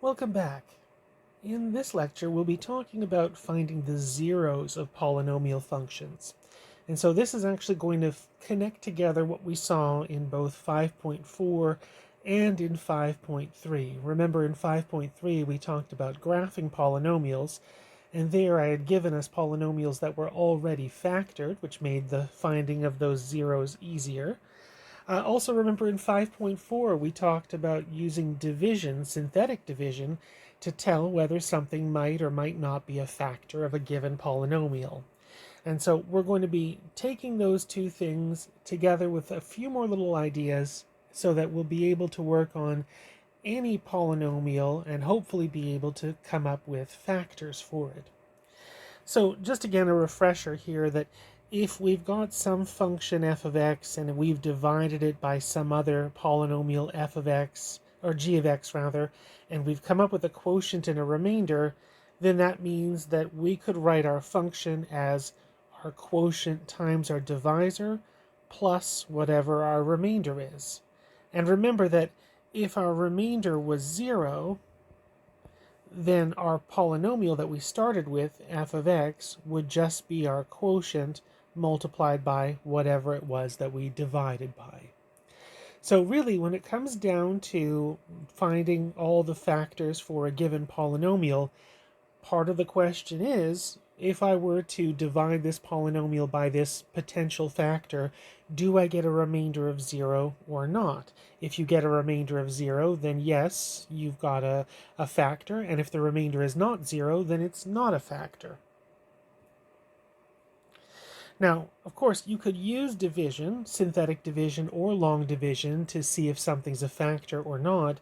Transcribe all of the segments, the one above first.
Welcome back. In this lecture, we'll be talking about finding the zeros of polynomial functions. And so this is actually going to connect together what we saw in both 5.4 and in 5.3. Remember, in 5.3 we talked about graphing polynomials, and there I had given us polynomials that were already factored, which made the finding of those zeros easier. Also remember in 5.4 we talked about using division, synthetic division, to tell whether something might or might not be a factor of a given polynomial. And so we're going to be taking those two things together with a few more little ideas so that we'll be able to work on any polynomial and hopefully be able to come up with factors for it. So just again a refresher here that if we've got some function f of x and we've divided it by some other polynomial f of x, or g of x rather, and we've come up with a quotient and a remainder, then that means that we could write our function as our quotient times our divisor plus whatever our remainder is. And remember that if our remainder was 0, then our polynomial that we started with, f of x, would just be our quotient multiplied by whatever it was that we divided by. So really, when it comes down to finding all the factors for a given polynomial, part of the question is, if I were to divide this polynomial by this potential factor, do I get a remainder of 0 or not? If you get a remainder of 0, then yes, you've got a factor, and if the remainder is not 0, then it's not a factor. Now, of course, you could use division, synthetic division or long division, to see if something's a factor or not.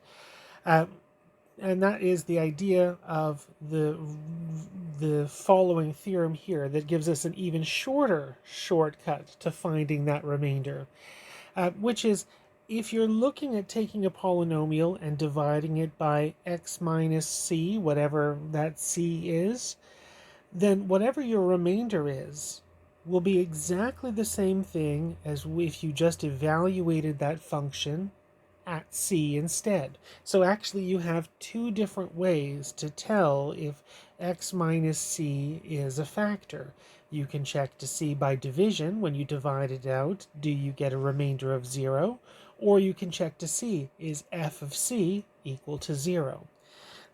And that is the idea of the following theorem here that gives us an even shorter shortcut to finding that remainder, which is if you're looking at taking a polynomial and dividing it by x minus c, whatever that c is, then whatever your remainder is will be exactly the same thing as if you just evaluated that function at c instead. So actually you have two different ways to tell if x minus c is a factor. You can check to see by division, when you divide it out, do you get a remainder of 0? Or you can check to see, is f of c equal to 0?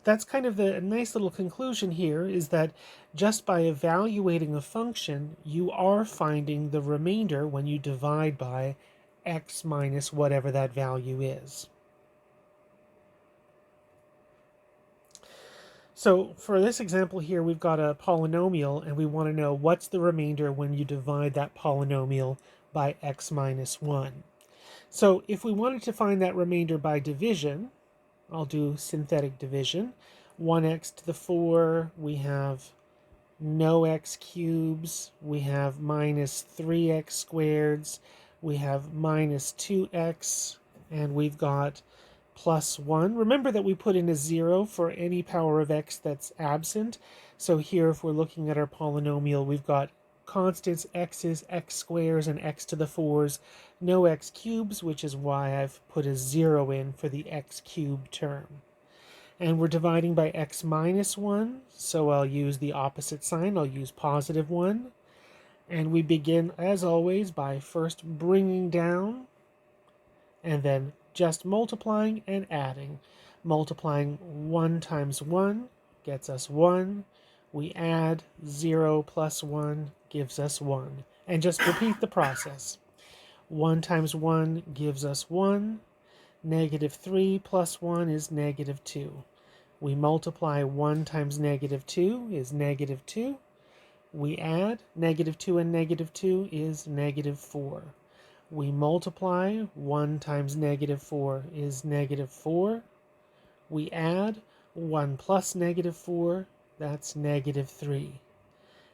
That's kind of the nice little conclusion here, is that just by evaluating a function, you are finding the remainder when you divide by x minus whatever that value is. So for this example here, we've got a polynomial, and we want to know what's the remainder when you divide that polynomial by x minus 1. So if we wanted to find that remainder by division, I'll do synthetic division. 1x to the 4, we have no x cubes, we have minus 3x squareds, we have minus 2x, and we've got plus 1. Remember that we put in a 0 for any power of x that's absent. So here, if we're looking at our polynomial, we've got constants, x's, x squares, and x to the 4s, no x cubes, which is why I've put a 0 in for the x cubed term. And we're dividing by x minus 1, so I'll use the opposite sign. I'll use positive 1. And we begin, as always, by first bringing down and then just multiplying and adding. Multiplying 1 times 1 gets us 1. We add 0 plus 1 gives us 1. And just repeat the process. 1 times 1 gives us 1. Negative 3 plus 1 is negative 2. We multiply 1 times negative 2 is negative 2. We add negative 2 and negative 2 is negative 4. We multiply 1 times negative 4 is negative 4. We add 1 plus negative 4, that's negative 3.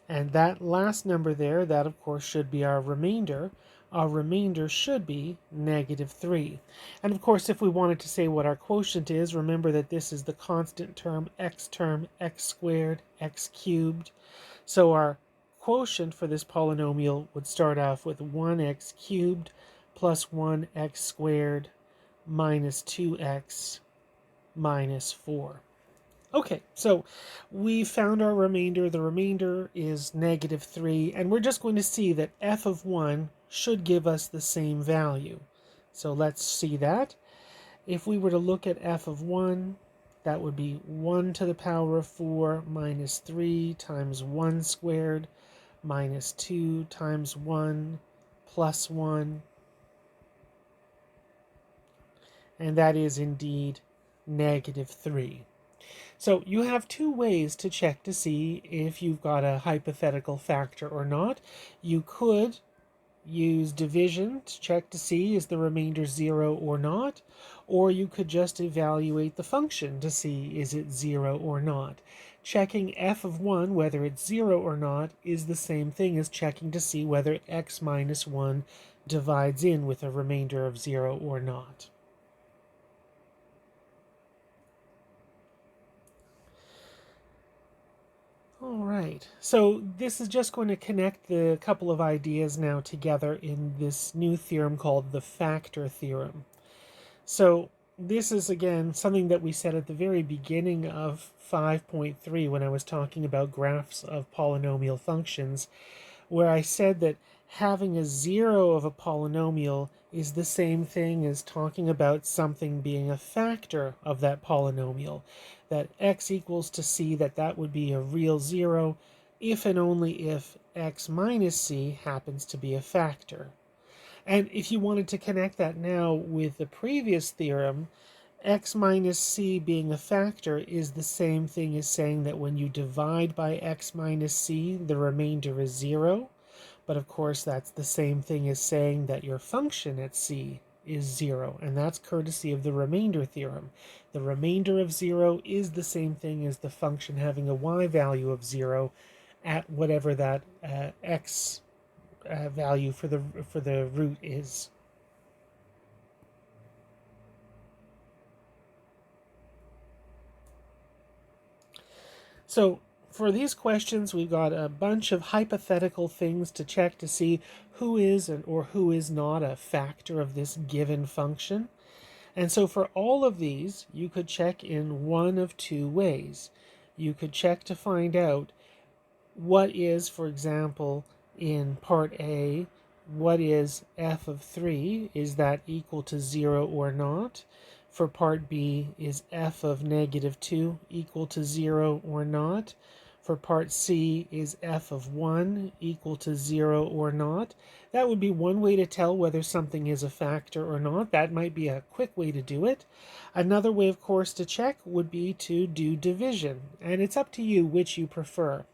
And that last number there, that of course should be our remainder. Our remainder should be negative 3. And of course, if we wanted to say what our quotient is, remember that this is the constant term, x squared, x cubed. So our quotient for this polynomial would start off with 1x cubed plus 1x squared minus 2x minus 4. Okay, so we found our remainder. The remainder is -3, and we're just going to see that f of 1 should give us the same value. So let's see that. If we were to look at f of 1, that would be 1 to the power of 4 minus 3 times 1 squared minus 2 times 1 plus 1, and that is indeed -3. So you have two ways to check to see if you've got a hypothetical factor or not. You could use division to check to see is the remainder 0 or not, or you could just evaluate the function to see is it 0 or not. Checking f of 1, whether it's 0 or not, is the same thing as checking to see whether x minus 1 divides in with a remainder of 0 or not. All right, so this is just going to connect the couple of ideas now together in this new theorem called the factor theorem. So this is, again, something that we said at the very beginning of 5.3 when I was talking about graphs of polynomial functions, where I said that having a zero of a polynomial is the same thing as talking about something being a factor of that polynomial. That x equals to c, that would be a real zero if and only if x minus c happens to be a factor. And if you wanted to connect that now with the previous theorem, x minus c being a factor is the same thing as saying that when you divide by x minus c, the remainder is 0. But of course, that's the same thing as saying that your function at c is 0, and that's courtesy of the remainder theorem. The remainder of 0 is the same thing as the function having a y value of 0 at whatever that x value for the root is. So for these questions, we've got a bunch of hypothetical things to check to see who is or who is not a factor of this given function. And so for all of these, you could check in one of two ways. You could check to find out what is, for example, in part A, what is f of 3? Is that equal to 0 or not? For part B, is f of -2 equal to 0 or not? For part C, is f of 1 equal to 0 or not? That would be one way to tell whether something is a factor or not. That might be a quick way to do it. Another way, of course, to check would be to do division, and it's up to you which you prefer.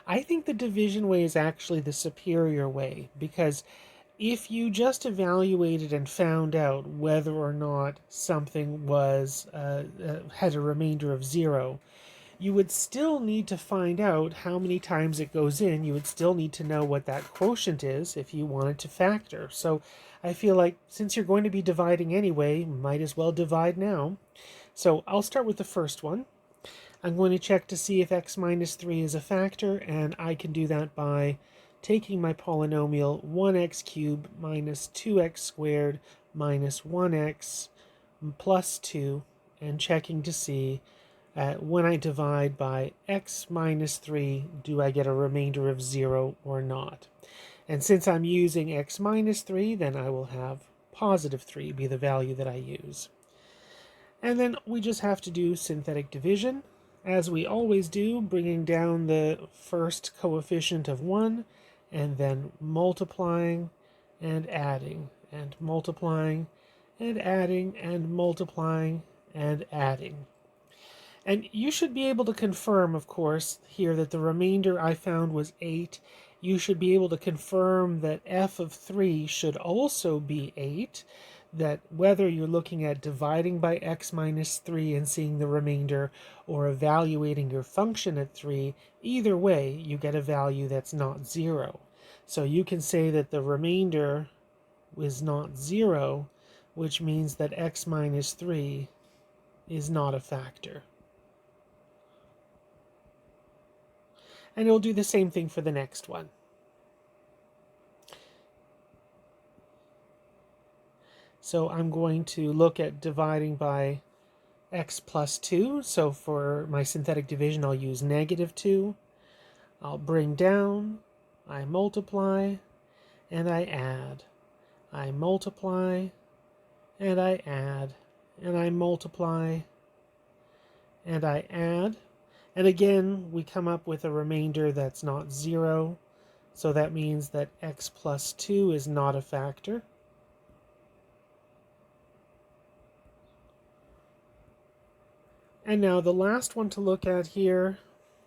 I think the division way is actually the superior way, because if you just evaluated and found out whether or not something was had a remainder of 0, you would still need to find out how many times it goes in. You would still need to know what that quotient is if you wanted to factor. So I feel like since you're going to be dividing anyway, might as well divide now. So I'll start with the first one. I'm going to check to see if x minus 3 is a factor, and I can do that by taking my polynomial 1x cubed minus 2x squared minus 1x plus 2 and checking to see when I divide by x minus 3, do I get a remainder of 0 or not? And since I'm using x minus 3, then I will have positive 3 be the value that I use. And then we just have to do synthetic division, as we always do, bringing down the first coefficient of 1, and then multiplying and adding, and multiplying and adding, and multiplying and adding. And you should be able to confirm, of course, here that the remainder I found was 8. You should be able to confirm that f of 3 should also be 8, that whether you're looking at dividing by x minus 3 and seeing the remainder, or evaluating your function at 3, either way, you get a value that's not 0. So you can say that the remainder is not 0, which means that x minus 3 is not a factor. And it'll do the same thing for the next one. So I'm going to look at dividing by x plus 2. So for my synthetic division, I'll use -2. I'll bring down, I multiply, and I add. I multiply, and I add, and I multiply, and I add. And again, we come up with a remainder that's not 0. So that means that x plus 2 is not a factor. And now the last one to look at here,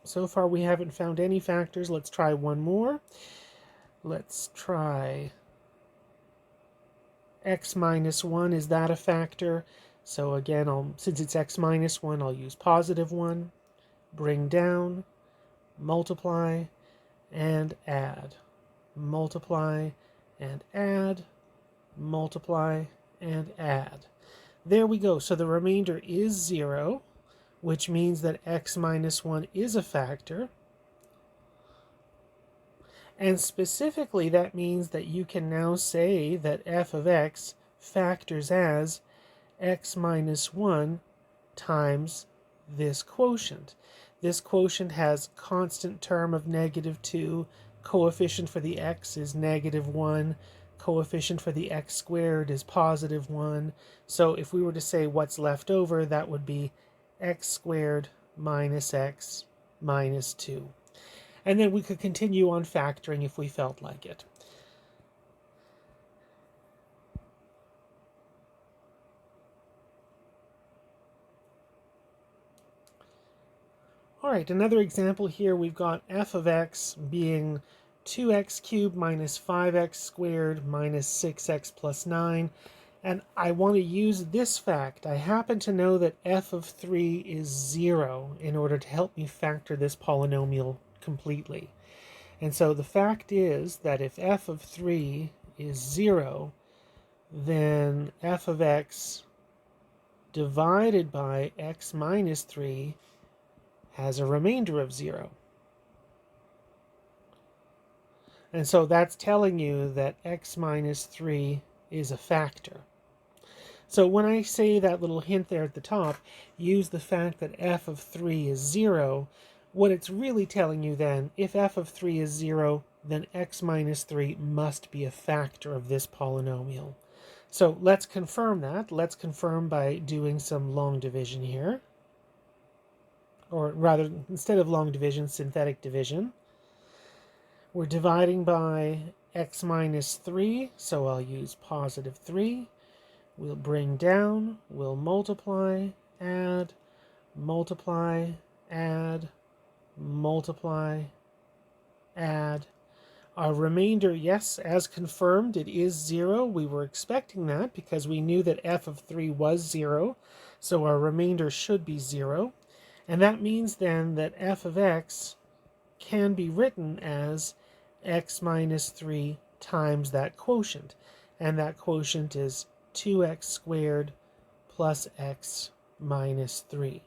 so far we haven't found any factors. Let's try one more. Let's try x minus 1. Is that a factor? So again, since it's x minus 1, I'll use +1. Bring down, multiply, and add. Multiply, and add. Multiply, and add. There we go. So the remainder is 0, which means that x minus 1 is a factor. And specifically, that means that you can now say that f of x factors as x minus 1 times this quotient. This quotient has constant term of -2. Coefficient for the x is -1. Coefficient for the x squared is +1. So if we were to say what's left over, that would be x squared minus x minus 2. And then we could continue on factoring if we felt like it. All right, another example here, we've got f of x being 2x cubed minus 5x squared minus 6x plus 9. And I want to use this fact. I happen to know that f of 3 is 0 in order to help me factor this polynomial completely. And so the fact is that if f of 3 is 0, then f of x divided by x minus 3 has a remainder of 0. And so that's telling you that x minus 3 is a factor. So when I say that little hint there at the top, use the fact that f of 3 is 0, what it's really telling you then, if f of 3 is 0, then x minus 3 must be a factor of this polynomial. So let's confirm that. Let's confirm by doing some long division here. Or rather, instead of long division, synthetic division. We're dividing by x minus 3, so I'll use +3. We'll bring down, we'll multiply, add, multiply, add, multiply, add. Our remainder, yes, as confirmed, it is 0. We were expecting that because we knew that f of 3 was 0, so our remainder should be 0. And that means then that f of x can be written as x minus 3 times that quotient. And that quotient is 2x squared plus x minus 3.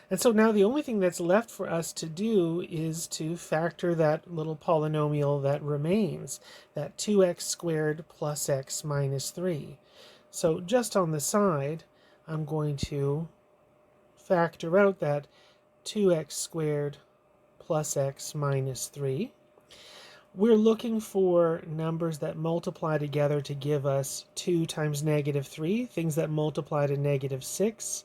And so now the only thing that's left for us to do is to factor that little polynomial that remains, that 2x squared plus x minus 3. So just on the side, I'm going to factor out that 2x squared plus x minus 3. We're looking for numbers that multiply together to give us 2 times -3, things that multiply to -6,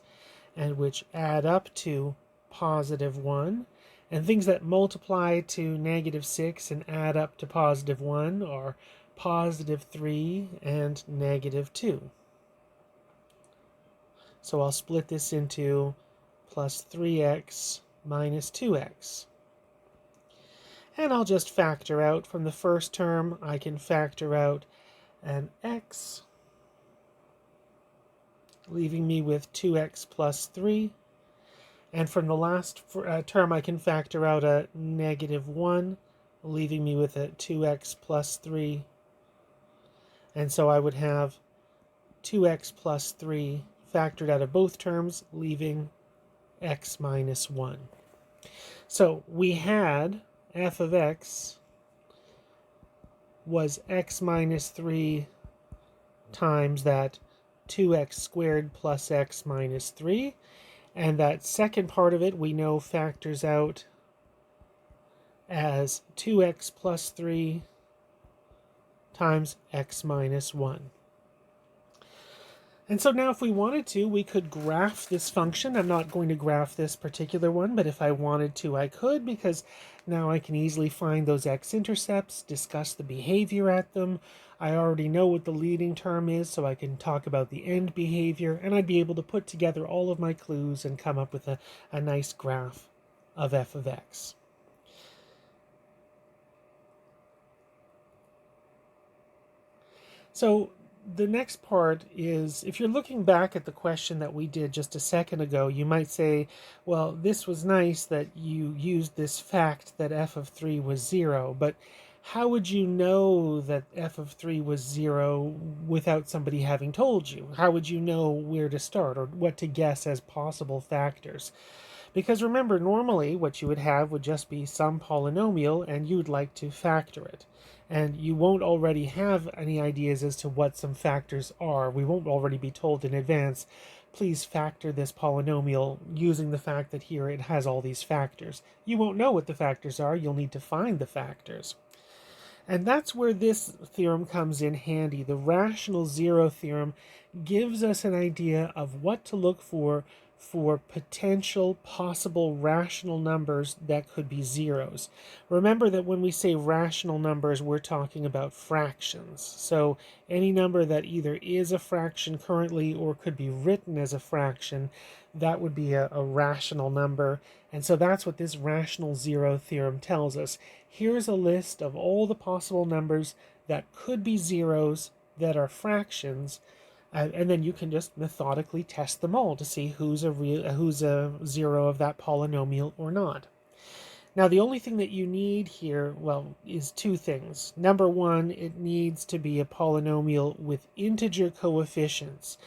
and which add up to +1. And things that multiply to -6 and add up to +1 are +3 and -2. So I'll split this into plus 3x minus 2x. And I'll just factor out from the first term. I can factor out an x, leaving me with 2x plus 3. And from the last term, I can factor out a -1, leaving me with a 2x plus 3. And so I would have 2x plus 3 factored out of both terms, leaving x minus 1. So we had f of x was x minus 3 times that 2x squared plus x minus 3. And that second part of it we know factors out as 2x plus 3 times x minus 1. And so now if we wanted to, we could graph this function. I'm not going to graph this particular one, but if I wanted to, I could, because now I can easily find those x-intercepts, discuss the behavior at them. I already know what the leading term is, so I can talk about the end behavior, and I'd be able to put together all of my clues and come up with a nice graph of f of x. So the next part is, if you're looking back at the question that we did just a second ago, you might say, well, this was nice that you used this fact that f of 3 was 0, but how would you know that f of 3 was 0 without somebody having told you? How would you know where to start or what to guess as possible factors? Because remember, normally what you would have would just be some polynomial and you'd like to factor it. And you won't already have any ideas as to what some factors are. We won't already be told in advance, please factor this polynomial using the fact that here it has all these factors. You won't know what the factors are. You'll need to find the factors. And that's where this theorem comes in handy. The rational zero theorem gives us an idea of what to look for potential possible rational numbers that could be zeros. Remember that when we say rational numbers, we're talking about fractions. So any number that either is a fraction currently or could be written as a fraction, that would be a rational number. And so that's what this rational zero theorem tells us. Here's a list of all the possible numbers that could be zeros that are fractions, and then you can just methodically test them all to see who's a zero of that polynomial or not. Now, the only thing that you need here, well, is two things. Number one, it needs to be a polynomial with integer coefficients.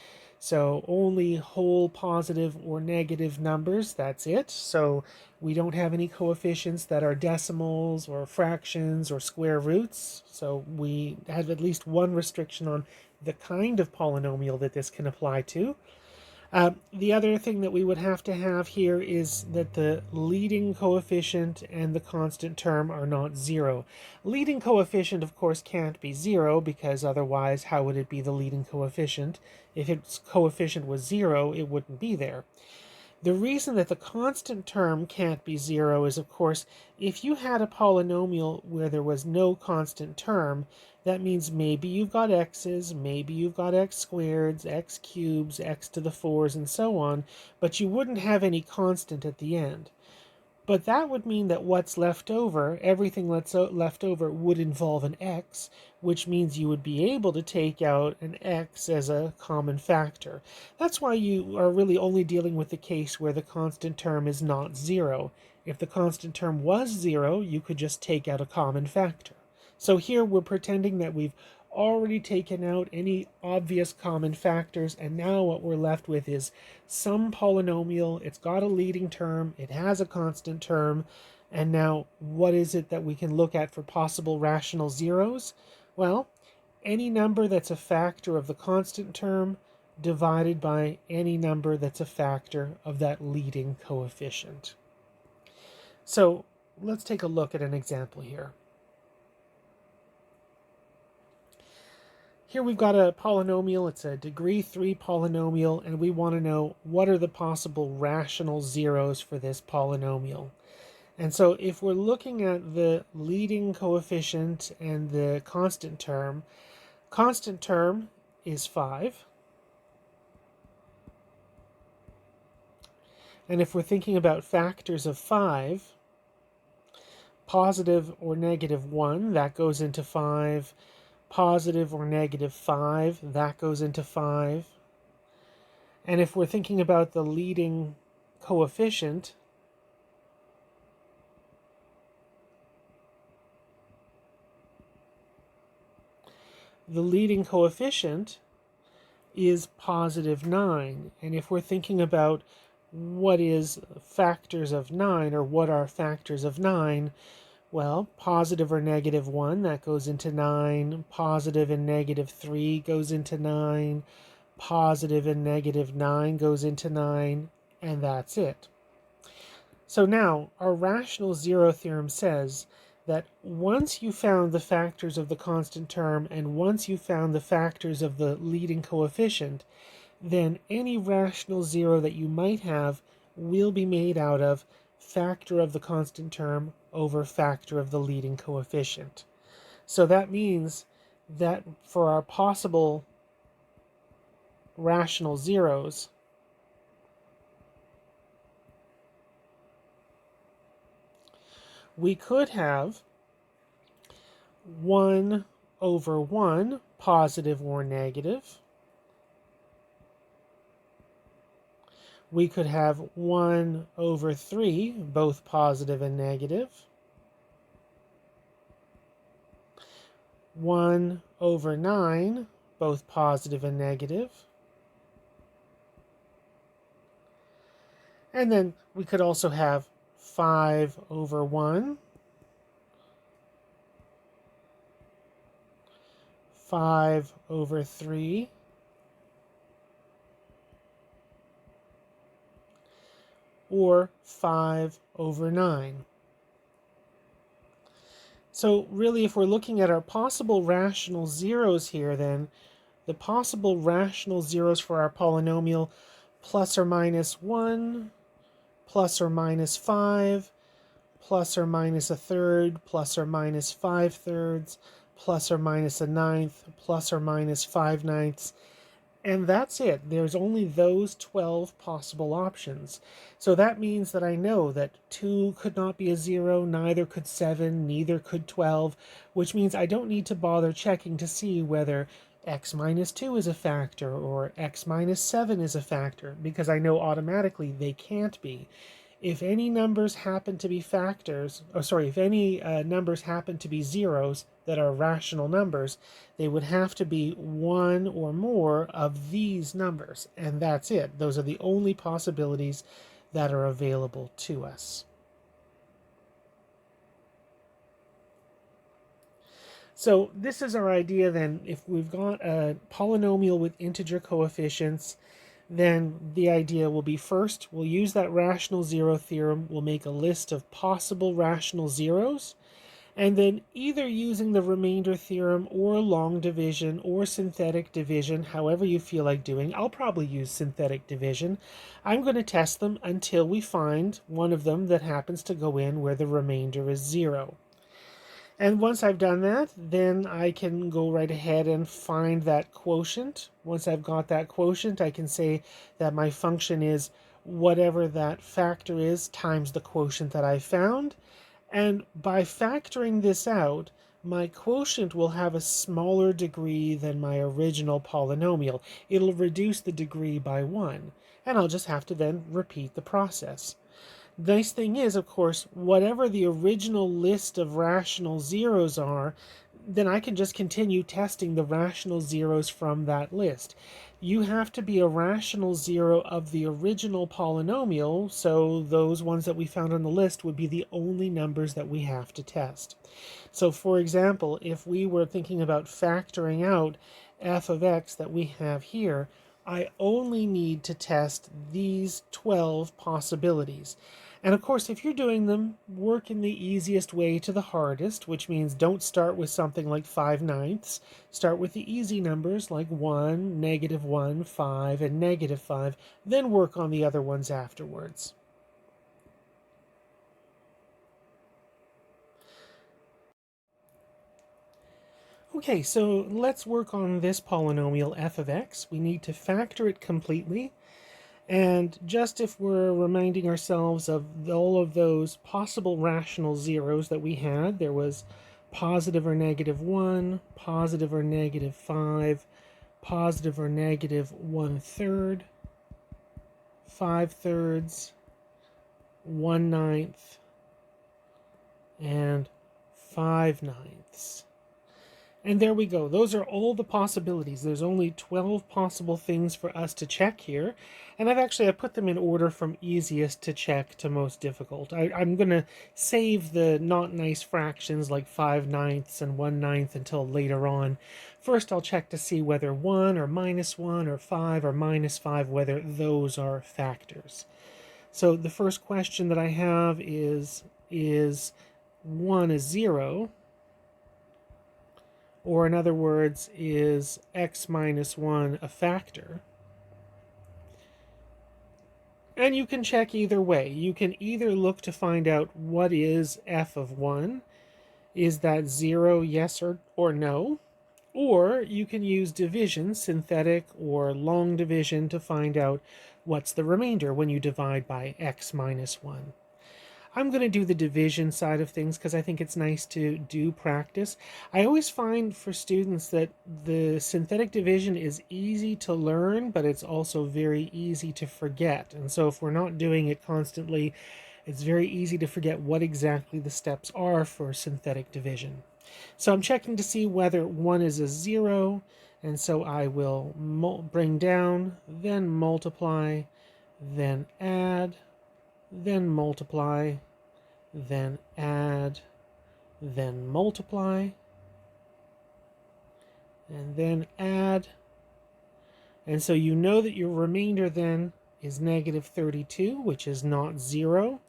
So only whole positive or negative numbers, that's it. So we don't have any coefficients that are decimals or fractions or square roots. So we have at least one restriction on the kind of polynomial that this can apply to. The other thing that we would have to have here is that the leading coefficient and the constant term are not 0. Leading coefficient, of course, can't be 0 because otherwise how would it be the leading coefficient? If its coefficient was 0, it wouldn't be there. The reason that the constant term can't be 0 is, of course, if you had a polynomial where there was no constant term, that means maybe you've got x's, maybe you've got x squareds, x cubes, x to the 4s, and so on, but you wouldn't have any constant at the end. But that would mean that what's left over, everything that's left over, would involve an x, which means you would be able to take out an x as a common factor. That's why you are really only dealing with the case where the constant term is not 0. If the constant term was 0, you could just take out a common factor. So here we're pretending that we've already taken out any obvious common factors, and now what we're left with is some polynomial. It's got a leading term, it has a constant term, and now what is it that we can look at for possible rational zeros? Well, any number that's a factor of the constant term divided by any number that's a factor of that leading coefficient. So let's take a look at an example here. Here we've got a polynomial. It's a degree 3 polynomial, and we want to know what are the possible rational zeros for this polynomial. And so if we're looking at the leading coefficient and the constant term is 5. And if we're thinking about factors of 5, positive or negative 1, that goes into 5. Positive or negative 5, that goes into 5. And if we're thinking about the leading coefficient, is positive 9. And if we're thinking about what is factors of 9, or what are factors of 9, well, positive or negative 1, that goes into 9. Positive and negative 3 goes into 9. positive and negative 9 goes into 9, and that's it. So now, our rational zero theorem says that once you found the factors of the constant term and once you found the factors of the leading coefficient, then any rational zero that you might have will be made out of factor of the constant term over factor of the leading coefficient. So that means that for our possible rational zeros, we could have 1 over 1, positive or negative. We could have 1 over 3, both positive and negative. 1 over 9, both positive and negative. And then we could also have 5 over 1, 5 over 3, or 5 over 9. So really, if we're looking at our possible rational zeros here, then the possible rational zeros for our polynomial plus or minus 1, plus or minus 5, plus or minus a third, plus or minus 5/3, plus or minus a ninth, plus or minus 5/9, and that's it. There's only those 12 possible options. So that means that I know that 2 could not be a 0, neither could 7, neither could 12, which means I don't need to bother checking to see whether x minus 2 is a factor or x minus 7 is a factor, because I know automatically they can't be. If any numbers happen to be factors, if any numbers happen to be zeros that are rational numbers, they would have to be one or more of these numbers, and that's it. Those are the only possibilities that are available to us. So this is our idea then. If we've got a polynomial with integer coefficients, then the idea will be, first, we'll use that rational zero theorem. We'll make a list of possible rational zeros, and then either using the remainder theorem or long division or synthetic division, however you feel like doing. I'll probably use synthetic division. I'm going to test them until we find one of them that happens to go in where the remainder is 0. And once I've done that, then I can go right ahead and find that quotient. Once I've got that quotient, I can say that my function is whatever that factor is times the quotient that I found. And by factoring this out, my quotient will have a smaller degree than my original polynomial. It'll reduce the degree by 1. And I'll just have to then repeat the process. Nice thing is, of course, whatever the original list of rational zeros are, then I can just continue testing the rational zeros from that list. You have to be a rational zero of the original polynomial, so those ones that we found on the list would be the only numbers that we have to test. So for example, if we were thinking about factoring out f of x that we have here, I only need to test these 12 possibilities. And of course, if you're doing them, work in the easiest way to the hardest, which means don't start with something like 5/9. Start with the easy numbers like 1, -1, 5, and -5, then work on the other ones afterwards. Okay, so let's work on this polynomial f of x. We need to factor it completely. And just if we're reminding ourselves of all of those possible rational zeros that we had, there was positive or -1, positive or -5, positive or -1/3, 5/3, 1/9, and 5/9. And there we go. Those are all the possibilities. There's only 12 possible things for us to check here. And I put them in order from easiest to check to most difficult. I'm going to save the not nice fractions like 5/9 and 1/9 until later on. First, I'll check to see whether 1 or -1 or 5 or -5, whether those are factors. So the first question that I have is 1 a 0? Or in other words, is x minus 1 a factor? And you can check either way. You can either look to find out what is f of 1. Is that 0, yes or no? Or you can use division, synthetic or long division, to find out what's the remainder when you divide by x minus 1. I'm going to do the division side of things because I think it's nice to do practice. I always find for students that the synthetic division is easy to learn, but it's also very easy to forget. And so if we're not doing it constantly, it's very easy to forget what exactly the steps are for synthetic division. So I'm checking to see whether 1 is a 0, and so I will bring down, then multiply, then add, then multiply, then add, then multiply, and then add. And so you know that your remainder then is -32, which is not 0.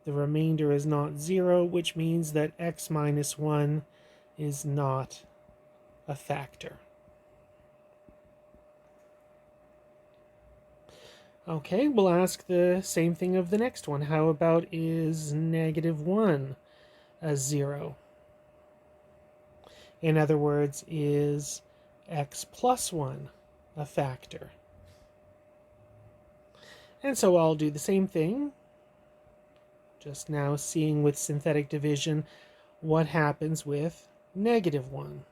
The remainder is not 0, which means that x minus 1 is not a factor. Okay, we'll ask the same thing of the next one. How about is -1 a 0? In other words, is x plus 1 a factor? And so I'll do the same thing, just now seeing with synthetic division what happens with -1.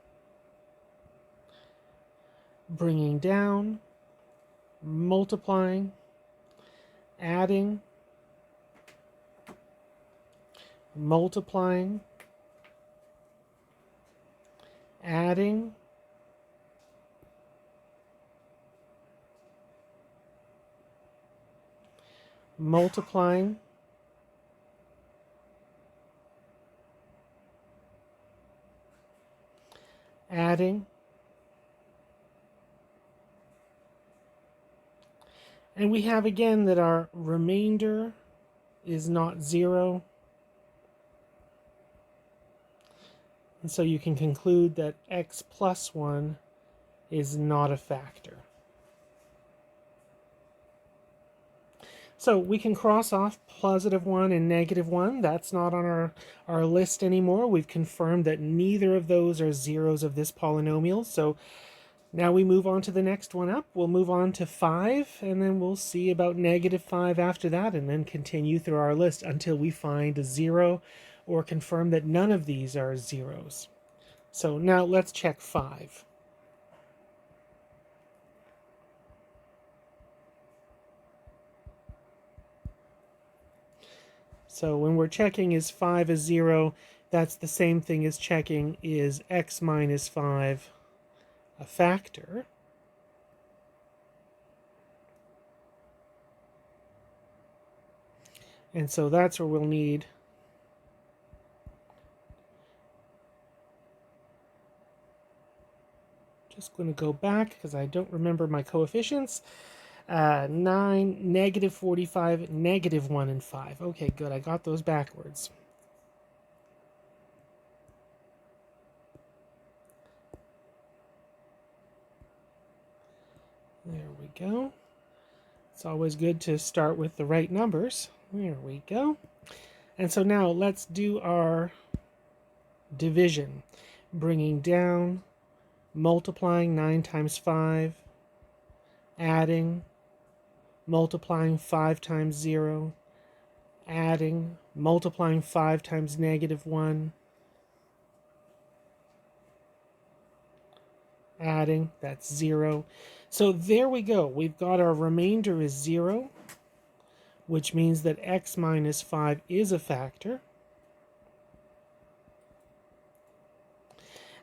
Bringing down, multiplying, adding, multiplying, adding, multiplying, adding, and we have again that our remainder is not 0. And so you can conclude that x plus 1 is not a factor. So we can cross off +1 and -1. That's not on our list anymore. We've confirmed that neither of those are zeros of this polynomial. So now we move on to the next one up. We'll move on to 5, and then we'll see about -5 after that, and then continue through our list until we find a 0 or confirm that none of these are zeros. So now let's check 5. So when we're checking is 5 a 0, that's the same thing as checking is x minus 5 a factor. And so that's where we'll need just going to go back because I don't remember my coefficients. 9, -45, -1, and 5. Okay, good. I got those backwards. There we go. It's always good to start with the right numbers. There we go. And so now let's do our division. Bringing down, multiplying 9 times 5, adding, multiplying 5 times 0, adding, multiplying 5 times -1, adding, that's 0. So there we go. We've got our remainder is 0, which means that x minus 5 is a factor.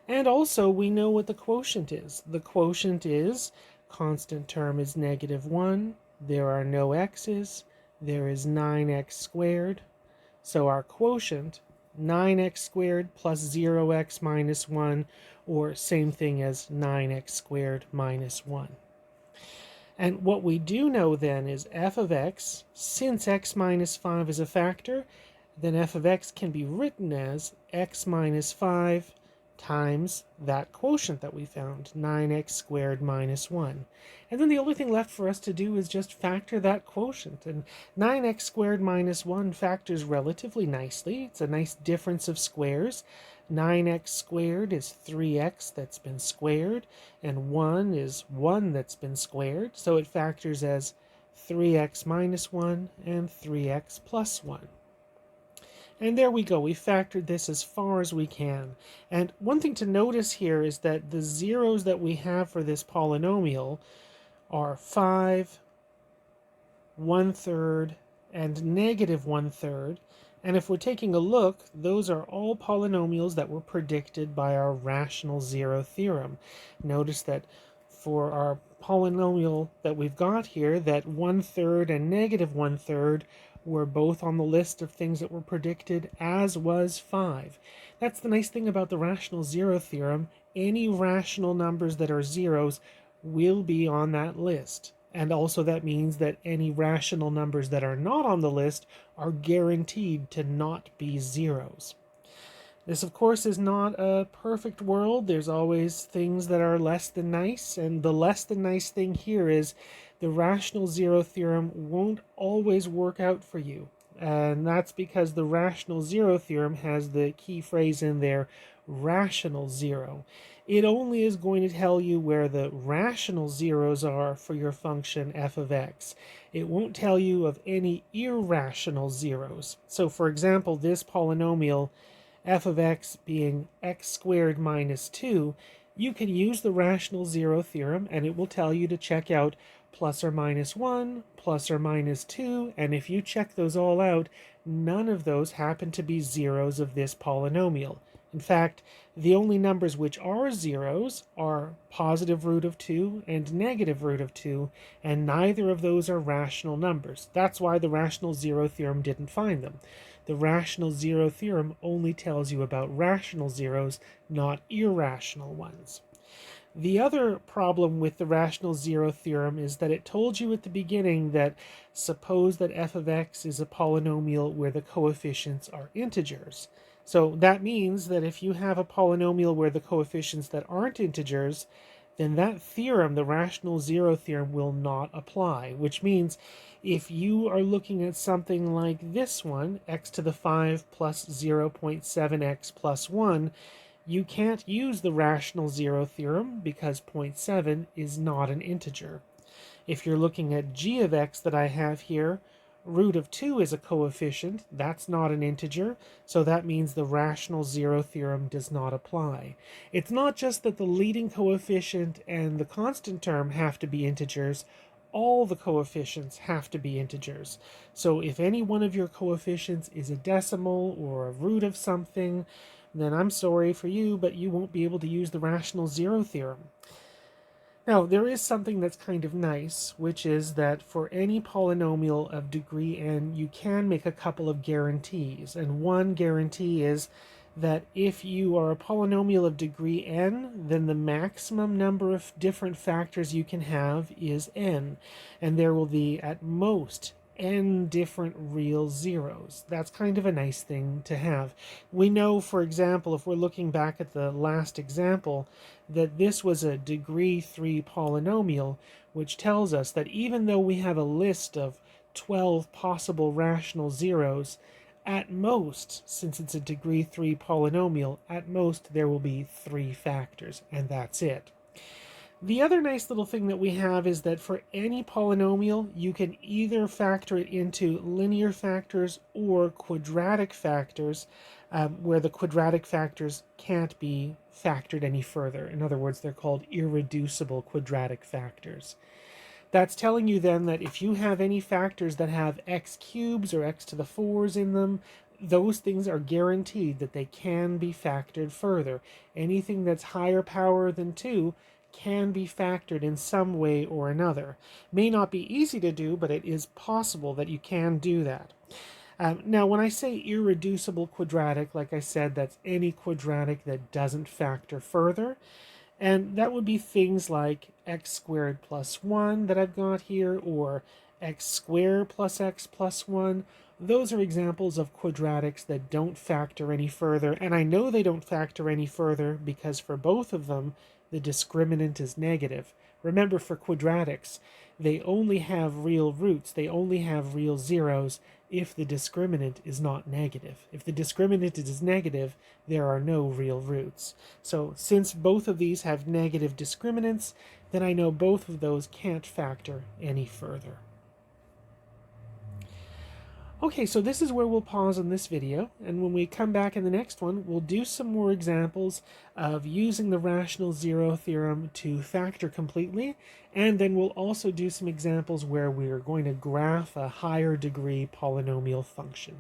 And also we know what the quotient is. The quotient is constant term is -1, there are no x's, there is 9x squared. So our quotient, 9x squared plus 0x minus 1, or same thing as 9x squared minus 1. And what we do know then is f of x, since x minus 5 is a factor, then f of x can be written as x minus 5 times that quotient that we found, 9x squared minus 1. And then the only thing left for us to do is just factor that quotient. And 9x squared minus 1 factors relatively nicely. It's a nice difference of squares. 9x squared is 3x that's been squared, and 1 is 1 that's been squared. So it factors as 3x minus 1 and 3x plus 1. And there we go, we factored this as far as we can. And one thing to notice here is that the zeros that we have for this polynomial are 5, 1/3, and -1/3. And if we're taking a look, those are all polynomials that were predicted by our rational zero theorem. Notice that for our polynomial that we've got here, that 1/3 and -1/3 were both on the list of things that were predicted, as was 5. That's the nice thing about the rational zero theorem. Any rational numbers that are zeros will be on that list. And also that means that any rational numbers that are not on the list are guaranteed to not be zeros. This, of course, is not a perfect world. There's always things that are less than nice, and the less than nice thing here is the rational zero theorem won't always work out for you. And that's because the rational zero theorem has the key phrase in there, rational zero. It only is going to tell you where the rational zeros are for your function f of x. It won't tell you of any irrational zeros. So for example, this polynomial f of x being x squared minus 2, you can use the rational zero theorem and it will tell you to check out plus or minus 1, plus or minus 2, and if you check those all out, none of those happen to be zeros of this polynomial. In fact, the only numbers which are zeros are positive root of 2 and negative root of 2, and neither of those are rational numbers. That's why the rational zero theorem didn't find them. The rational zero theorem only tells you about rational zeros, not irrational ones. The other problem with the rational zero theorem is that it told you at the beginning that suppose that f of x is a polynomial where the coefficients are integers. So that means that if you have a polynomial where the coefficients that aren't integers, then that theorem, the rational zero theorem, will not apply, which means if you are looking at something like this one, x to the 5 plus 0.7x plus 1, you can't use the rational zero theorem because 0.7 is not an integer. If you're looking at g of x that I have here, root of 2 is a coefficient. That's not an integer, so that means the rational zero theorem does not apply. It's not just that the leading coefficient and the constant term have to be integers, all the coefficients have to be integers. So if any one of your coefficients is a decimal or a root of something, then I'm sorry for you, but you won't be able to use the rational zero theorem. Now, there is something that's kind of nice, which is that for any polynomial of degree n, you can make a couple of guarantees. And one guarantee is that if you are a polynomial of degree n, then the maximum number of different factors you can have is n. And there will be, at most, n different real zeros. That's kind of a nice thing to have. We know, for example, if we're looking back at the last example, that this was a degree 3 polynomial, which tells us that even though we have a list of 12 possible rational zeros, at most, since it's a degree 3 polynomial, at most there will be 3 factors, and that's it. The other nice little thing that we have is that for any polynomial, you can either factor it into linear factors or quadratic factors, where the quadratic factors can't be factored any further. In other words, they're called irreducible quadratic factors. That's telling you then that if you have any factors that have x cubes or x to the 4s in them, those things are guaranteed that they can be factored further. Anything that's higher power than 2 can be factored in some way or another. May not be easy to do, but it is possible that you can do that. Now, when I say irreducible quadratic, like I said, that's any quadratic that doesn't factor further. And that would be things like x squared plus 1 that I've got here, or x squared plus x plus 1. Those are examples of quadratics that don't factor any further. And I know they don't factor any further because for both of them, the discriminant is negative. Remember, for quadratics, they only have real roots. They only have real zeros if the discriminant is not negative. If the discriminant is negative, there are no real roots. So since both of these have negative discriminants, then I know both of those can't factor any further. Okay, so this is where we'll pause on this video, and when we come back in the next one, we'll do some more examples of using the rational zero theorem to factor completely, and then we'll also do some examples where we're going to graph a higher degree polynomial function.